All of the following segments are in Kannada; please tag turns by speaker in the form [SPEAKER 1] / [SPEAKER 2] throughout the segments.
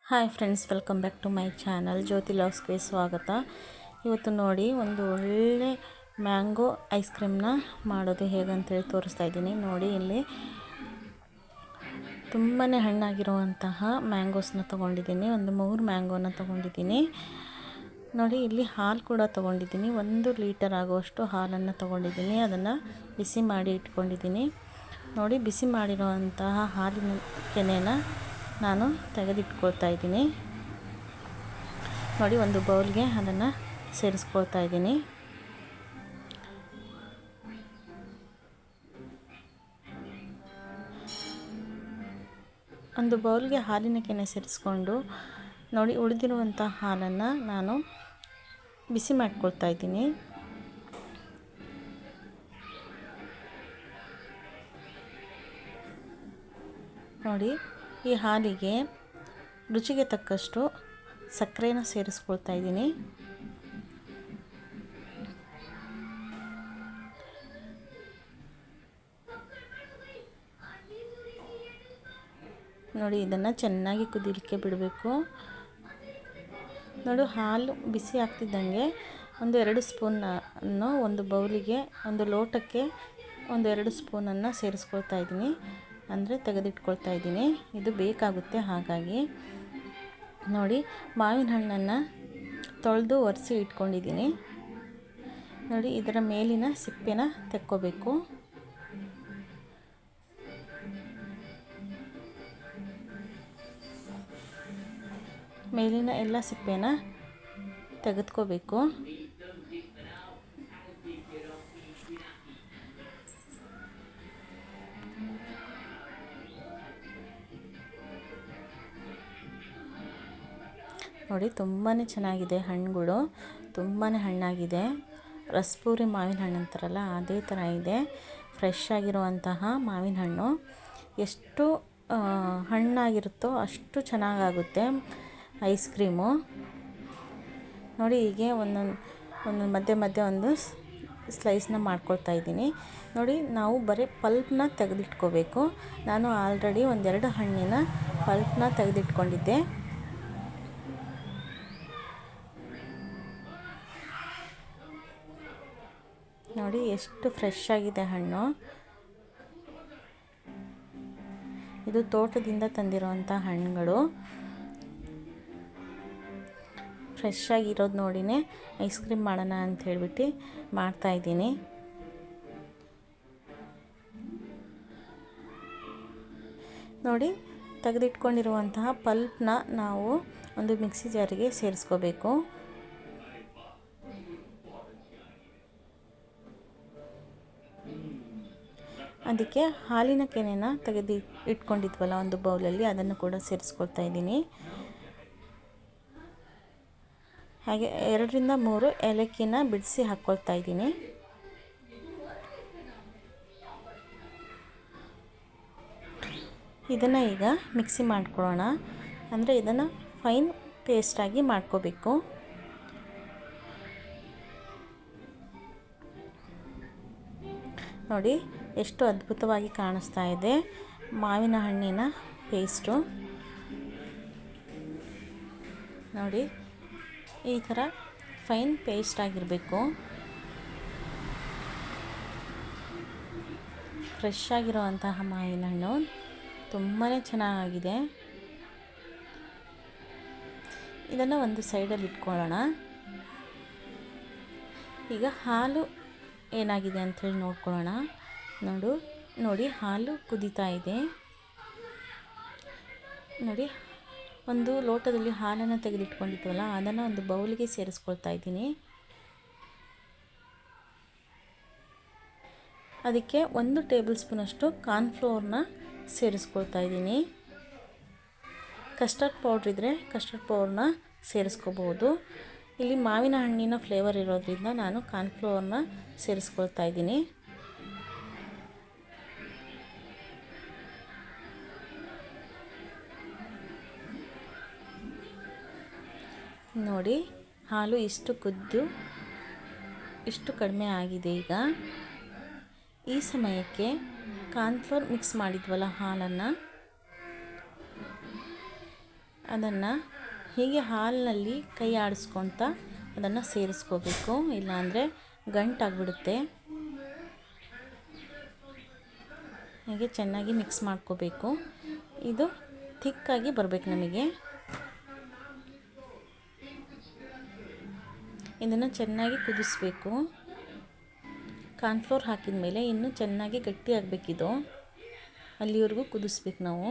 [SPEAKER 1] Hi friends, welcome back to my channel Jyothi ಲಾಗ್ಸ್ಗೆ ಸ್ವಾಗತ. ಇವತ್ತು ನೋಡಿ ಒಂದು ಒಳ್ಳೆ ಮ್ಯಾಂಗೋ ಐಸ್ ಕ್ರೀಮ್ನ ಮಾಡೋದು ಹೇಗಂತೇಳಿ ತೋರಿಸ್ತಾ ಇದ್ದೀನಿ. ನೋಡಿ, ಇಲ್ಲಿ ತುಂಬಾ ಹಣ್ಣಾಗಿರುವಂತಹ ಮ್ಯಾಂಗೋಸ್ನ ತೊಗೊಂಡಿದ್ದೀನಿ. ಒಂದು 3 ಮ್ಯಾಂಗೋನ ತೊಗೊಂಡಿದ್ದೀನಿ. ನೋಡಿ, ಇಲ್ಲಿ ಹಾಲು ಕೂಡ ತೊಗೊಂಡಿದ್ದೀನಿ. 1 ಲೀಟರ್ ಆಗುವಷ್ಟು ಹಾಲನ್ನು ತೊಗೊಂಡಿದ್ದೀನಿ. ಅದನ್ನು ಬಿಸಿ ಮಾಡಿ ಇಟ್ಕೊಂಡಿದ್ದೀನಿ. ನೋಡಿ, ಬಿಸಿ ಮಾಡಿರುವಂತಹ ಹಾಲಿನ ಕೆನೆನ ನಾನು ತೆಗೆದಿಟ್ಕೊಳ್ತಾ ಇದ್ದೀನಿ. ನೋಡಿ, ಒಂದು ಬೌಲ್ಗೆ ಅದನ್ನು ಸೇರಿಸ್ಕೊಳ್ತಾ ಇದ್ದೀನಿ. ಒಂದು ಬೌಲ್ಗೆ ಹಾಲಿನ ಕೆನೆ ಸೇರಿಸ್ಕೊಂಡು ನೋಡಿ, ಉಳಿದಿರುವಂಥ ಹಾಲನ್ನು ನಾನು ಬಿಸಿ ಮಾಡ್ಕೊಳ್ತಾ ಇದ್ದೀನಿ. ನೋಡಿ, ಈ ಹಾಲಿಗೆ ರುಚಿಗೆ ತಕ್ಕಷ್ಟು ಸಕ್ಕರೆನ ಸೇರಿಸ್ಕೊಳ್ತಾ ಇದ್ದೀನಿ. ನೋಡಿ, ಇದನ್ನು ಚೆನ್ನಾಗಿ ಕುದಿಲಿಕ್ಕೆ ಬಿಡಬೇಕು. ನೋಡಿ, ಹಾಲು ಬಿಸಿ ಆಗ್ತಿದ್ದಂಗೆ 1-2 ಸ್ಪೂನನ್ನು ಒಂದು ಬೌಲಿಗೆ, ಒಂದು ಲೋಟಕ್ಕೆ 1-2 ಸ್ಪೂನನ್ನು ಸೇರಿಸ್ಕೊಳ್ತಾ ಇದ್ದೀನಿ. ಅಂದರೆ ತೆಗೆದಿಟ್ಕೊಳ್ತಾ ಇದ್ದೀನಿ. ಇದು ಬೇಕಾಗುತ್ತೆ, ಹಾಗಾಗಿ. ನೋಡಿ, ಮಾವಿನ ಹಣ್ಣನ್ನು ತೊಳೆದು ಒರೆಸಿ ಇಟ್ಕೊಂಡಿದ್ದೀನಿ. ನೋಡಿ, ಇದರ ಮೇಲಿನ ಸಿಪ್ಪೆನ ತೆಕ್ಕೋಬೇಕು. ಮೇಲಿನ ಎಲ್ಲ ಸಿಪ್ಪೆನ ತೆಗೆದುಕೋಬೇಕು. ನೋಡಿ, ತುಂಬಾ ಚೆನ್ನಾಗಿದೆ ಹಣ್ಣುಗಳು. ತುಂಬಾ ಹಣ್ಣಾಗಿದೆ. ರಸಪೂರಿ ಮಾವಿನ ಹಣ್ಣು ಅಂತಾರಲ್ಲ, ಅದೇ ಥರ ಇದೆ. ಫ್ರೆಶ್ ಆಗಿರುವಂತಹ ಮಾವಿನ ಹಣ್ಣು. ಎಷ್ಟು ಹಣ್ಣಾಗಿರುತ್ತೋ ಅಷ್ಟು ಚೆನ್ನಾಗಾಗುತ್ತೆ ಐಸ್ ಕ್ರೀಮು. ನೋಡಿ, ಹೀಗೆ ಒಂದೊಂದು ಮಧ್ಯೆ ಒಂದು ಸ್ಲೈಸ್ನ ಮಾಡ್ಕೊಳ್ತಾ ಇದ್ದೀನಿ. ನೋಡಿ, ನಾವು ಬರೀ ಪಲ್ಪ್ನ ತೆಗೆದಿಟ್ಕೋಬೇಕು. ನಾನು ಆಲ್ರೆಡಿ 1-2 ಹಣ್ಣಿನ ಪಲ್ಪ್ನ ತೆಗೆದಿಟ್ಕೊಂಡಿದ್ದೆ. ನೋಡಿ, ಎಷ್ಟು ಫ್ರೆಶ್ ಆಗಿದೆ ಹಣ್ಣು. ಇದು ತೋಟದಿಂದ ತಂದಿರುವಂಥ ಹಣ್ಣುಗಳು. ಫ್ರೆಶ್ ಆಗಿರೋದು ನೋಡಿನೇ ಐಸ್ ಕ್ರೀಮ್ ಮಾಡೋಣ ಅಂತ ಹೇಳ್ಬಿಟ್ಟು ಮಾಡ್ತಾಯಿದ್ದೀನಿ. ನೋಡಿ, ತೆಗೆದಿಟ್ಕೊಂಡಿರುವಂತಹ ಪಲ್ಪ್ನ ನಾವು ಒಂದು ಮಿಕ್ಸಿ ಜಾರಿಗೆ ಸೇರಿಸ್ಕೋಬೇಕು. ಅದಕ್ಕೆ ಹಾಲಿನ ಕೆನೆನ ತೆಗೆದು ಇಟ್ಕೊಂಡಿದ್ವಲ್ಲ ಒಂದು ಬೌಲಲ್ಲಿ, ಅದನ್ನು ಕೂಡ ಸೇರಿಸ್ಕೊಳ್ತಾ ಇದ್ದೀನಿ. ಹಾಗೆ 2-3 ಏಲಕ್ಕಿನ ಬಿಡಿಸಿ ಹಾಕ್ಕೊಳ್ತಾ ಇದ್ದೀನಿ. ಇದನ್ನು ಈಗ ಮಿಕ್ಸಿ ಮಾಡ್ಕೊಳ್ಳೋಣ. ಅಂದರೆ ಇದನ್ನು ಫೈನ್ ಪೇಸ್ಟಾಗಿ ಮಾಡ್ಕೋಬೇಕು. ನೋಡಿ, ಎಷ್ಟು ಅದ್ಭುತವಾಗಿ ಕಾಣಿಸ್ತಾ ಇದೆ ಮಾವಿನ ಹಣ್ಣಿನ ಪೇಸ್ಟು. ನೋಡಿ, ಈ ಥರ ಫೈನ್ ಪೇಸ್ಟ್ ಆಗಿರಬೇಕು. ಫ್ರೆಶ್ ಆಗಿರುವಂತಹ ಮಾವಿನ ಹಣ್ಣು ತುಂಬಾ ಚೆನ್ನಾಗಿದೆ. ಇದನ್ನು ಒಂದು ಸೈಡಲ್ಲಿ ಇಟ್ಕೊಳ್ಳೋಣ. ಈಗ ಹಾಲು ಏನಾಗಿದೆ ಅಂಥೇಳಿ ನೋಡ್ಕೊಳ್ಳೋಣ. ನೋಡಿ, ಹಾಲು ಕುದೀತಾ ಇದೆ. ನೋಡಿ, ಒಂದು ಲೋಟದಲ್ಲಿ ಹಾಲನ್ನು ತೆಗೆದಿಟ್ಕೊಂಡಿದ್ವಲ್ಲ, ಅದನ್ನು ಒಂದು ಬೌಲಿಗೆ ಸೇರಿಸ್ಕೊಳ್ತಾ ಇದ್ದೀನಿ. ಅದಕ್ಕೆ 1 ಟೇಬಲ್ ಸ್ಪೂನಷ್ಟು ಕಾರ್ನ್ಫ್ಲೋರ್ನ ಸೇರಿಸ್ಕೊಳ್ತಾ ಇದ್ದೀನಿ. ಕಸ್ಟರ್ಡ್ ಪೌಡ್ರ್ ಇದ್ದರೆ ಕಸ್ಟರ್ಡ್ ಪೌಡ್ರನ್ನ ಸೇರಿಸ್ಕೋಬೋದು. ಇಲ್ಲಿ ಮಾವಿನ ಹಣ್ಣಿನ ಫ್ಲೇವರ್ ಇರೋದ್ರಿಂದ ನಾನು ಕಾರ್ನ್ಫ್ಲೋರ್ನ ಸೇರಿಸ್ಕೊಳ್ತಾ ಇದ್ದೀನಿ. ನೋಡಿ, ಹಾಲು ಇಷ್ಟು ಕುದ್ದು ಇಷ್ಟು ಕಡಿಮೆ ಆಗಿದೆ. ಈಗ ಈ ಸಮಯಕ್ಕೆ ಕಾರ್ನ್ಫ್ಲೋರ್ ಮಿಕ್ಸ್ ಮಾಡಿದ್ವಲ್ಲ ಹಾಲನ್ನು ಅದನ್ನು ಹೀಗೆ ಹಾಲಿನಲ್ಲಿ ಕೈ ಆಡಿಸ್ಕೊತ ಅದನ್ನು ಸೇರಿಸ್ಕೋಬೇಕು, ಇಲ್ಲಾಂದರೆ ಗಂಟಾಗಿಬಿಡುತ್ತೆ. ಹಾಗೆ ಚೆನ್ನಾಗಿ ಮಿಕ್ಸ್ ಮಾಡ್ಕೋಬೇಕು. ಇದು ಥಿಕ್ಕಾಗಿ ಬರಬೇಕು ನಮಗೆ. ಇದನ್ನು ಚೆನ್ನಾಗಿ ಕುದಿಸ್ಬೇಕು. ಕಾರ್ನ್ಫ್ಲೋರ್ ಹಾಕಿದ ಮೇಲೆ ಇನ್ನೂ ಚೆನ್ನಾಗಿ ಗಟ್ಟಿ ಆಗಬೇಕಿದು, ಅಲ್ಲಿವರೆಗೂ ಕುದಿಸ್ಬೇಕು ನಾವು.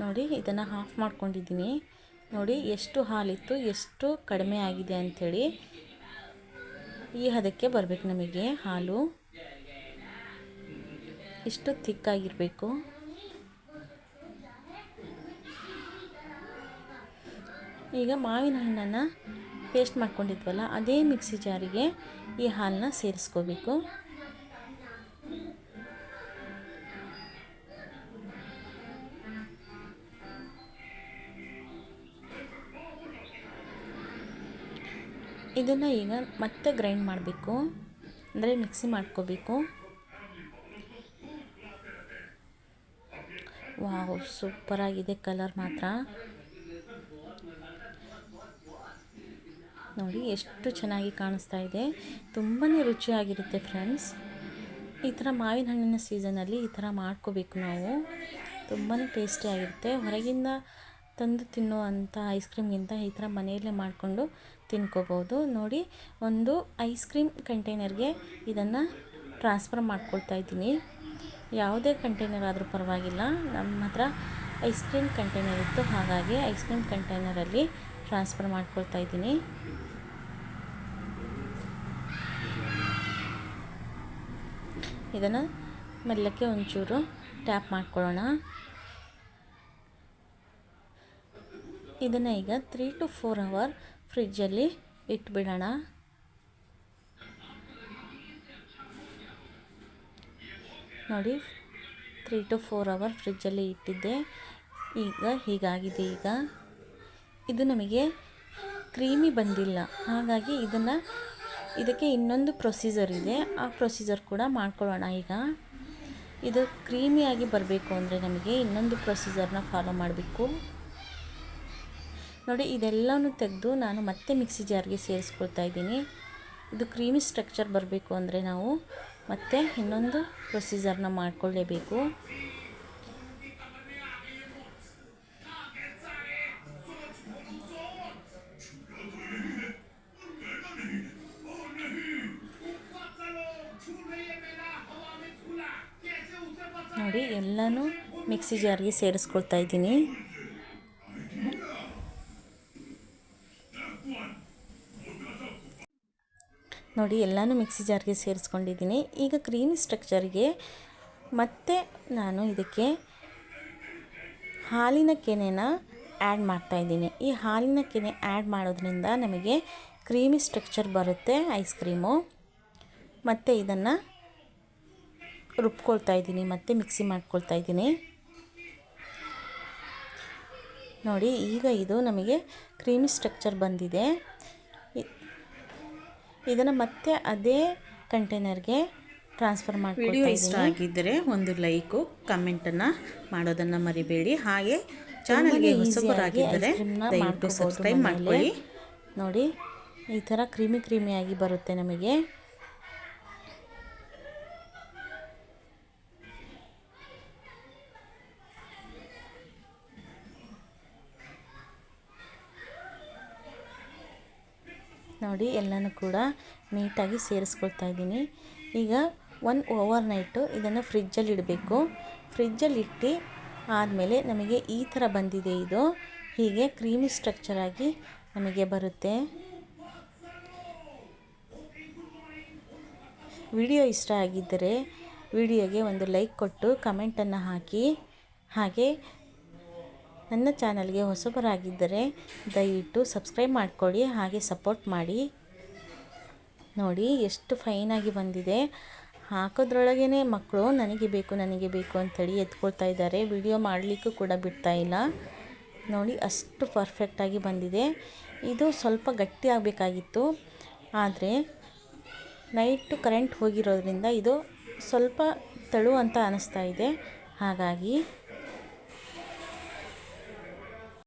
[SPEAKER 1] ನೋಡಿ ಇದನ್ನು ಆಫ್ ಮಾಡ್ಕೊಂಡಿದ್ದೀನಿ. ನೋಡಿ ಎಷ್ಟು ಹಾಲಿತ್ತು, ಎಷ್ಟು ಕಡಿಮೆ ಆಗಿದೆ ಅಂಥೇಳಿ. ಈ ಹದಕ್ಕೆ ಬರಬೇಕು ನಮಗೆ ಹಾಲು, ಇಷ್ಟು ಥಿಕ್ಕಾಗಿರಬೇಕು. ಈಗ ಮಾವಿನ ಹಣ್ಣನ್ನು ಪೇಸ್ಟ್ ಮಾಡ್ಕೊಂಡಿದ್ವಲ್ಲ, ಅದೇ ಮಿಕ್ಸಿ ಜಾರಿಗೆ ಈ ಹಾಲನ್ನ ಸೇರಿಸ್ಕೋಬೇಕು. ಇದನ್ನು ಈಗ ಮತ್ತೆ ಗ್ರೈಂಡ್ ಮಾಡಬೇಕು, ಅಂದರೆ ಮಿಕ್ಸಿ ಮಾಡ್ಕೋಬೇಕು. ವಾವ್, ಸೂಪರಾಗಿದೆ ಕಲರ್ ಮಾತ್ರ. ನೋಡಿ ಎಷ್ಟು ಚೆನ್ನಾಗಿ ಕಾಣಿಸ್ತಾ ಇದೆ. ತುಂಬಾ ರುಚಿಯಾಗಿರುತ್ತೆ ಫ್ರೆಂಡ್ಸ್. ಈ ಥರ ಮಾವಿನ ಹಣ್ಣಿನ ಸೀಸನಲ್ಲಿ ಈ ಥರ ಮಾಡ್ಕೋಬೇಕು ನಾವು. ತುಂಬಾ ಟೇಸ್ಟಿಯಾಗಿರುತ್ತೆ. ಹೊರಗಿಂದ ತಂದು ತಿನ್ನುವಂಥ ಐಸ್ ಕ್ರೀಮ್ಗಿಂತ ಈ ಥರ ಮನೆಯಲ್ಲೇ ಮಾಡಿಕೊಂಡು ತಿನ್ಕೋಬೋದು. ನೋಡಿ, ಒಂದು ಐಸ್ ಕ್ರೀಮ್ ಕಂಟೈನರ್ಗೆ ಇದನ್ನು ಟ್ರಾನ್ಸ್ಫರ್ ಮಾಡ್ಕೊಳ್ತಾ ಇದ್ದೀನಿ. ಯಾವುದೇ ಕಂಟೈನರ್ ಆದರೂ ಪರವಾಗಿಲ್ಲ, ನಮ್ಮ ಹತ್ರ ಐಸ್ ಕ್ರೀಮ್ ಕಂಟೈನರ್ ಇತ್ತು, ಹಾಗಾಗಿ ಐಸ್ ಕ್ರೀಮ್ ಕಂಟೈನರಲ್ಲಿ ಟ್ರಾನ್ಸ್ಫರ್ ಮಾಡ್ಕೊಳ್ತಾ ಇದ್ದೀನಿ. ಇದನ್ನು ಮೆಲ್ಲಕ್ಕೆ ಒಂಚೂರು ಟ್ಯಾಪ್ ಮಾಡ್ಕೊಳ್ಳೋಣ. ಇದನ್ನು ಈಗ 3 to 4 ಅವರ್ ಫ್ರಿಜ್ಜಲ್ಲಿ ಇಟ್ಬಿಡೋಣ. ನೋಡಿ 3 to 4 ಅವರ್ ಫ್ರಿಜ್ಜಲ್ಲಿ ಇಟ್ಟಿದ್ದೆ. ಈಗ ಹೀಗಾಗಿದೆ. ಈಗ ಇದು ನಮಗೆ ಕ್ರೀಮಿ ಬಂದಿಲ್ಲ, ಹಾಗಾಗಿ ಇದಕ್ಕೆ ಇನ್ನೊಂದು ಪ್ರೊಸೀಜರ್ ಇದೆ, ಆ ಪ್ರೊಸೀಜರ್ ಕೂಡ ಮಾಡ್ಕೊಳ್ಳೋಣ. ಈಗ ಇದು ಕ್ರೀಮಿಯಾಗಿ ಬರಬೇಕು ಅಂದರೆ ನಮಗೆ ಇನ್ನೊಂದು ಪ್ರೊಸೀಜರ್ನ ಫಾಲೋ ಮಾಡಬೇಕು. ನೋಡಿ, ಇದೆಲ್ಲನೂ ತೆಗೆದು ನಾನು ಮತ್ತೆ ಮಿಕ್ಸಿ ಜಾರ್ಗೆ ಸೇರಿಸ್ಕೊಳ್ತಾ ಇದ್ದೀನಿ. ಇದು ಕ್ರೀಮಿ ಸ್ಟ್ರಕ್ಚರ್ ಬರಬೇಕು ಅಂದರೆ ನಾವು ಮತ್ತೆ ಇನ್ನೊಂದು ಪ್ರೊಸೀಜರ್ನ ಮಾಡಿಕೊಳ್ಳೇಬೇಕು. ನೋಡಿ, ಎಲ್ಲನೂ ಮಿಕ್ಸಿ ಜಾರ್ಗೆ ಸೇರಿಸ್ಕೊಳ್ತಾ ಇದ್ದೀನಿ. ನೋಡಿ, ಎಲ್ಲನೂ ಮಿಕ್ಸಿ ಜಾರ್ಗೆ ಸೇರಿಸ್ಕೊಂಡಿದ್ದೀನಿ. ಈಗ ಕ್ರೀಮಿ ಸ್ಟ್ರಕ್ಚರ್ಗೆ ಮತ್ತೆ ನಾನು ಇದಕ್ಕೆ ಹಾಲಿನ ಕೆನೆನ ಆ್ಯಡ್ ಮಾಡ್ತಾಯಿದ್ದೀನಿ. ಈ ಹಾಲಿನ ಕೆನೆ ಆ್ಯಡ್ ಮಾಡೋದ್ರಿಂದ ನಮಗೆ ಕ್ರೀಮಿ ಸ್ಟ್ರಕ್ಚರ್ ಬರುತ್ತೆ ಐಸ್ ಕ್ರೀಮು. ಮತ್ತು ಇದನ್ನು ರುಬ್ಕೊಳ್ತಾ ಇದ್ದೀನಿ, ಮತ್ತೆ ಮಿಕ್ಸಿ ಮಾಡ್ಕೊಳ್ತಾ ಇದ್ದೀನಿ. ನೋಡಿ, ಈಗ ಇದು ನಮಗೆ ಕ್ರೀಮಿ ಸ್ಟ್ರಕ್ಚರ್ ಬಂದಿದೆ. ಇದನ್ನು ಮತ್ತೆ ಅದೇ ಕಂಟೈನರ್ಗೆ ಟ್ರಾನ್ಸ್ಫರ್ ಮಾಡ್ಕೊಳ್ತಾ ಇದ್ದೀನಿ.
[SPEAKER 2] ವಿಡಿಯೋ ಇಷ್ಟ ಆಗಿದ್ದರೆ ಒಂದು ಲೈಕು, ಕಮೆಂಟನ್ನು ಮಾಡೋದನ್ನು ಮರಿಬೇಡಿ. ಹಾಗೆ ಚಾನಲ್ಗೆ ಹೊಸಬರಾಗಿದ್ದರೆ ದಯವಿಟ್ಟು ಸಬ್ಸ್ಕ್ರೈಬ್ ಮಾಡ್ಕೊಳ್ಳಿ.
[SPEAKER 1] ನೋಡಿ, ಈ ಥರ ಕ್ರೀಮಿಯಾಗಿ ಬರುತ್ತೆ ನಮಗೆ. ನೋಡಿ, ಎಲ್ಲನೂ ಕೂಡ ನೀಟಾಗಿ ಸೇರಿಸ್ಕೊಳ್ತಾ ಇದ್ದೀನಿ. ಈಗ 1 ಓವರ್ನೈಟು ಇದನ್ನು ಫ್ರಿಜ್ಜಲ್ಲಿ ಇಡಬೇಕು. ಫ್ರಿಜ್ಜಲ್ಲಿ ಇಟ್ಟು ಆದಮೇಲೆ ನಮಗೆ ಈ ಥರ ಬಂದಿದೆ. ಇದು ಹೀಗೆ ಕ್ರೀಮಿ ಸ್ಟ್ರಕ್ಚರಾಗಿ ನಮಗೆ ಬರುತ್ತೆ. ವಿಡಿಯೋ ಇಷ್ಟ ಆಗಿದ್ದರೆ ವಿಡಿಯೋಗೆ ಒಂದು ಲೈಕ್ ಕೊಟ್ಟು ಕಮೆಂಟನ್ನು ಹಾಕಿ. ಹಾಗೆ ನನ್ನ ಚಾನಲ್ಗೆ ಹೊಸಬರಾಗಿದ್ದರೆ ದಯವಿಟ್ಟು ಸಬ್ಸ್ಕ್ರೈಬ್ ಮಾಡ್ಕೊಳ್ಳಿ, ಹಾಗೆ ಸಪೋರ್ಟ್ ಮಾಡಿ. ನೋಡಿ, ಎಷ್ಟು ಫೈನಾಗಿ ಬಂದಿದೆ. ಹಾಕೋದ್ರೊಳಗೇ ಮಕ್ಕಳು ನನಗೆ ಬೇಕು ಅಂಥೇಳಿ ಎತ್ಕೊಳ್ತಾ ಇದ್ದಾರೆ. ವಿಡಿಯೋ ಮಾಡಲಿಕ್ಕೂ ಕೂಡ ಬಿಡ್ತಾ ಇಲ್ಲ. ನೋಡಿ, ಅಷ್ಟು ಪರ್ಫೆಕ್ಟಾಗಿ ಬಂದಿದೆ. ಇದು ಸ್ವಲ್ಪ ಗಟ್ಟಿ ಆಗಬೇಕಾಗಿತ್ತು, ಆದರೆ ನೈಟು ಕರೆಂಟ್ ಹೋಗಿರೋದ್ರಿಂದ ಇದು ಸ್ವಲ್ಪ ತೆಳು ಅಂತ ಅನ್ನಿಸ್ತಾ ಇದೆ. ಹಾಗಾಗಿ